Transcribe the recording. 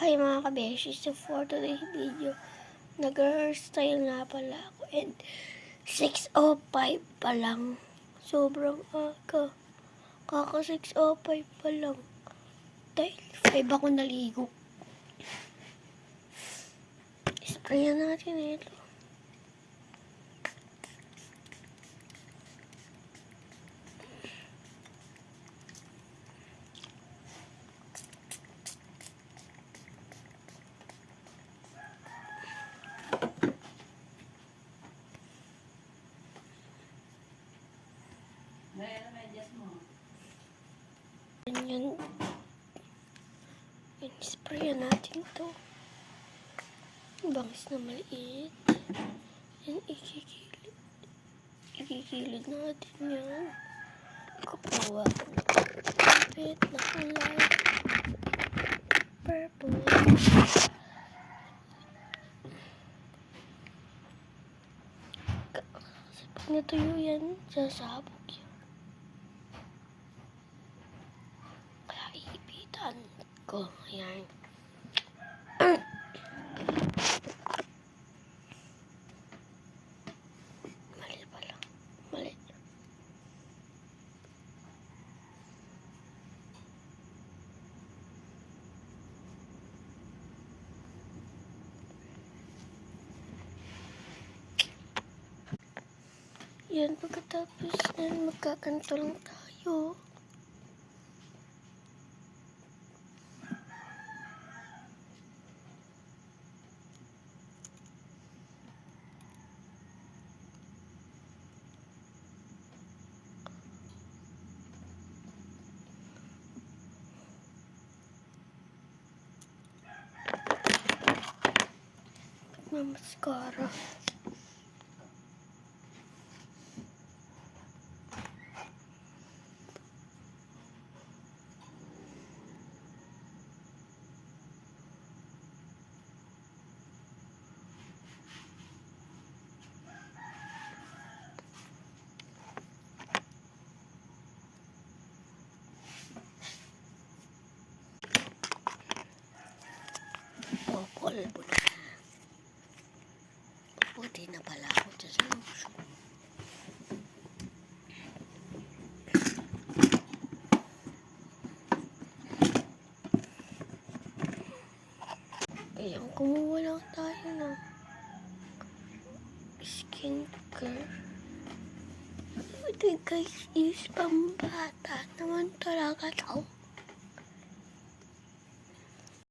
Hi mga kabeshi, so for today's video, nag-hairstyle nga pala ako and 6:05 pa lang. Sobrang aga. Kaka 6:05 pa lang. Dahil 5 ako naligo. Sprayan natin ito. Ganyan. Sprayan natin ito. Bangis na maliit. Yan, ikikilid natin yan. Kukuha ko ng kapit na kulay purple. Kasi pag natuyo yan, sasabog yan. Kaya iipitan ko. Ayan. Mali pala. Mali. Yan, pagkatapos yan, magkakanto lang tayo. Mamaskara. Polvo na. Puti na pala ako dyan sa luso. Ayan, kumuha lang tayo ng skincare. Ito guys is pambata naman talaga tao.